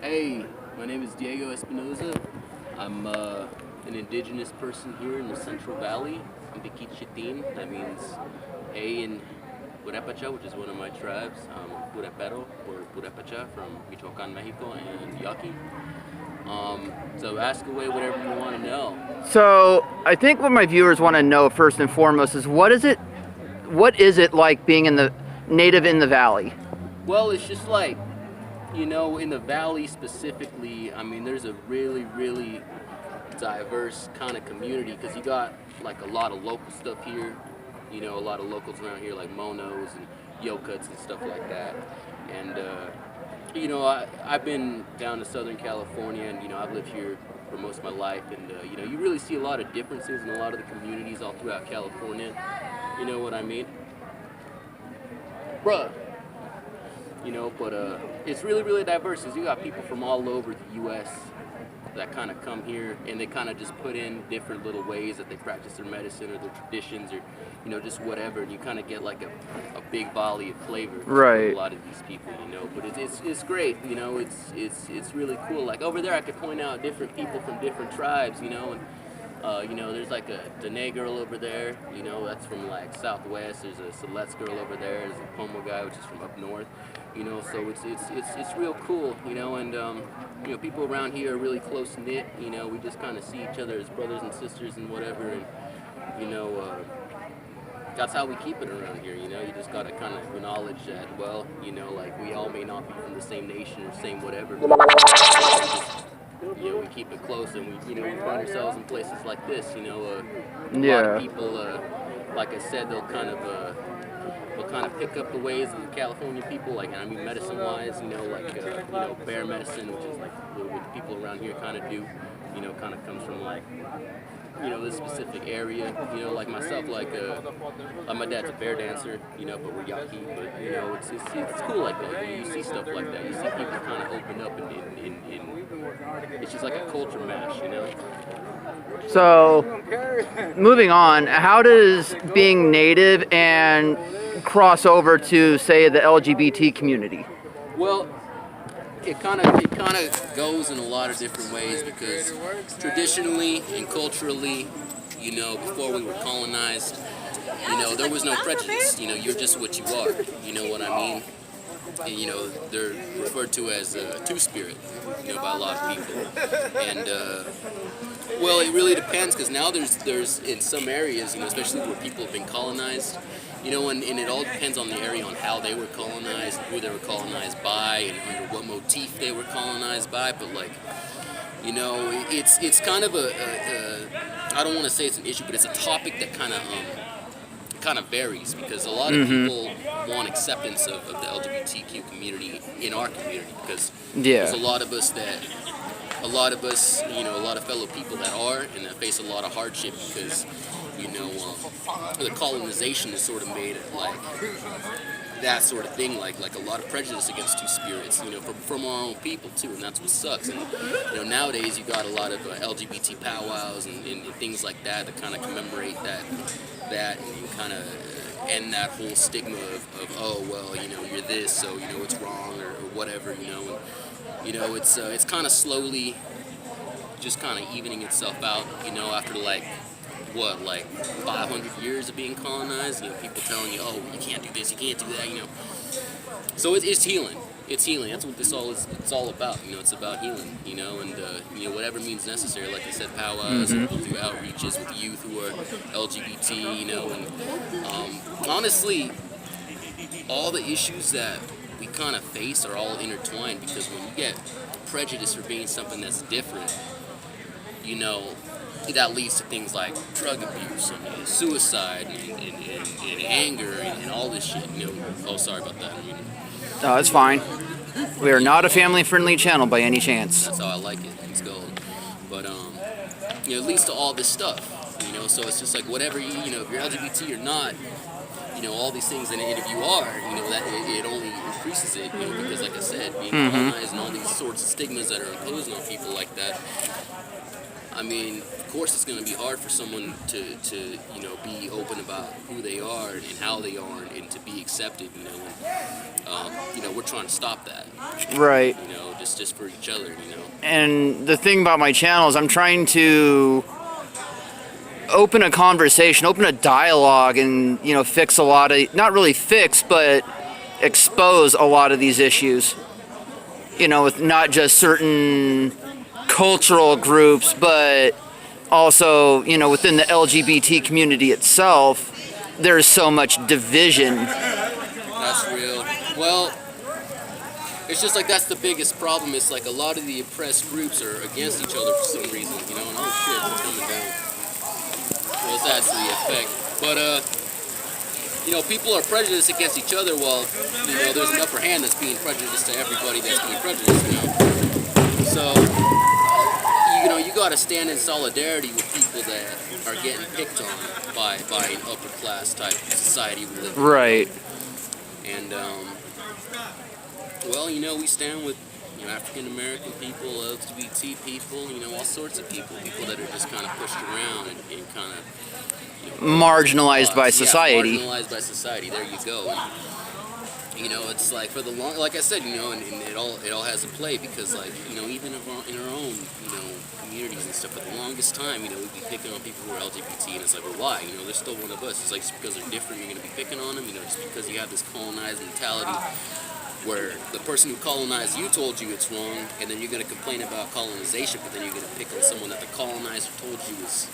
Hey, my name is Diego Espinoza. I'm an indigenous person here in the Central Valley. I'm Biquichitin. That means hey in Purepacha, which is one of my tribes. Purepero or Purepacha from Michoacan, Mexico, and Yaqui. So ask away whatever you want to know. So I think what my viewers want to know first and foremost is what is it like being in the native in the valley? Well, it's just like, in the valley specifically, I mean, there's a really, really diverse kind of community because you got like a lot of local stuff here. A lot of locals around here like Monos and Yokuts and stuff like that. And, I've been down to Southern California and, I've lived here for most of my life. And, you really see a lot of differences in a lot of the communities all throughout California. You know what I mean? Bruh. But it's really, really diverse because you got people from all over the U.S. that kind of come here and they kind of just put in different little ways that they practice their medicine or their traditions or, just whatever. And you kind of get like a big volley of flavor Right. from a lot of these people, But it's great, it's really cool. Like over there, I could point out different people from different tribes, and there's like a Dene girl over there, that's from like Southwest. There's a Celeste girl over there. There's a Pomo guy, which is from up north, So it's real cool, and people around here are really close knit. We just kind of see each other as brothers and sisters and whatever, and that's how we keep it around here. You just gotta kind of acknowledge that. Well, like we all may not be from the same nation or same whatever. But we keep it close, and we find ourselves in places like this. A lot of people, like I said, they'll kind of pick up the ways of the California people, like medicine-wise. Like bear medicine, which is like what the people around here kind of do. Kind of comes from like this specific area. Like myself, like my dad's a bear dancer. But we're Yaqui. But it's cool like that. You see stuff like that. You see people kind of open up and it's just like a culture mash, So moving on, how does being native and cross over to, say, the LGBT community? Well, it kind of goes in a lot of different ways because traditionally and culturally, before we were colonized, there was no prejudice. You're just what you are. You know what I mean? And, they're referred to as two-spirit, by a lot of people. And well, it really depends because now there's in some areas, especially where people have been colonized, and it all depends on the area, on how they were colonized, who they were colonized by, and under what motif they were colonized by. But like, it's kind of I don't want to say it's an issue, but it's a topic that kind of varies because a lot of people want acceptance of the LGBTQ community in our community because there's a lot of us, a lot of fellow people that are and that face a lot of hardship because, the colonization is sort of made it like that sort of thing, like a lot of prejudice against two spirits, from our own people too, and that's what sucks. And nowadays you got a lot of LGBT powwows and things like that kind of commemorate that and kind of end that whole stigma of oh well, you're this, so it's wrong or whatever, and it's kind of slowly just kind of evening itself out, after like 500 years of being colonized, people telling you, oh, you can't do this, you can't do that, So it's healing. It's healing. That's what it's all about. It's about healing, and whatever means necessary. Like I said, powwows, we'll do outreaches with youth who are LGBT, and honestly, all the issues that we kind of face are all intertwined because when you get prejudice for being something that's different, that leads to things like drug abuse and suicide and anger and all this shit. Oh, sorry about that. Oh, it's fine. We are not a family-friendly channel by any chance. That's how I like it. It's gold. But it leads to all this stuff. So it's just like whatever if you're LGBT or not, all these things, and if you are, that it only increases it. Because like I said, being colonized and all these sorts of stigmas that are imposed on people like that. I mean, of course, it's going to be hard for someone to be open about who they are and how they are and to be accepted, And, we're trying to stop that. Right. just for each other, you know. And the thing about my channel is I'm trying to open a conversation, open a dialogue, and fix a lot of, not really fix, but expose a lot of these issues. With not just certain cultural groups, but also within the LGBT community itself, there's so much division. That's real. Well, it's just like that's the biggest problem. It's like a lot of the oppressed groups are against each other for some reason, and oh shit, it's coming down. Well, that's the effect. But people are prejudiced against each other, while there's an upper hand that's being prejudiced to everybody that's being prejudiced now. So you got to stand in solidarity with people that are getting picked on by an upper class type society we live in. Right. And well, we stand with African American people, LGBT people, all sorts of people that are just kind of pushed around and kind of marginalized by society. Yeah, marginalized by society. There you go. And, it's like for the long, like I said, and it all has a play because even in our own communities and stuff, for the longest time, we'd be picking on people who are LGBT, and it's like, well, why? They're still one of us. It's like just because they're different, you're gonna be picking on them. Just because you have this colonized mentality where the person who colonized you told you it's wrong, and then you're going to complain about colonization, but then you're going to pick on someone that the colonizer told you is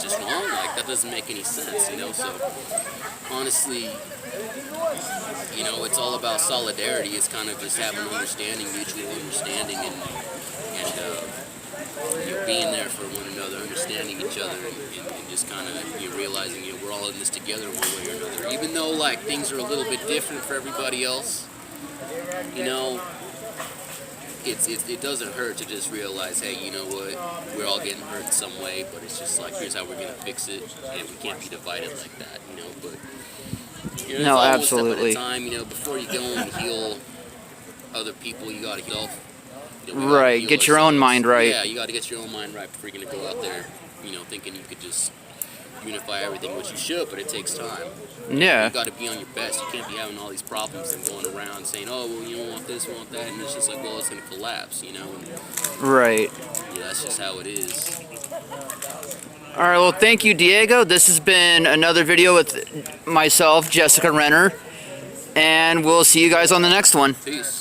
just wrong. Like, that doesn't make any sense, So, honestly, it's all about solidarity. It's kind of just having understanding, mutual understanding, and being there for one another, understanding each other, and just kind of realizing we're all in this together one way or another. Even though, like, things are a little bit different for everybody else, it doesn't hurt to just realize, hey, you know what, we're all getting hurt in some way, but it's just like, here's how we're gonna fix it, and we can't be divided like that, but no, it's absolutely. One step at a time, before you go and heal other people, you gotta heal. Right, get your own mind right. Yeah, you gotta get your own mind right before you're gonna go out there, thinking you could just unify everything, which you should, but it takes time. Yeah. You got to be on your best. You can't be having all these problems and going around saying, oh, well, you don't want this, you want that, and it's just like, well, it's going to collapse, And, right. Yeah, that's just how it is. All right, well, thank you, Diego. This has been another video with myself, Jessica Renner, and we'll see you guys on the next one. Peace.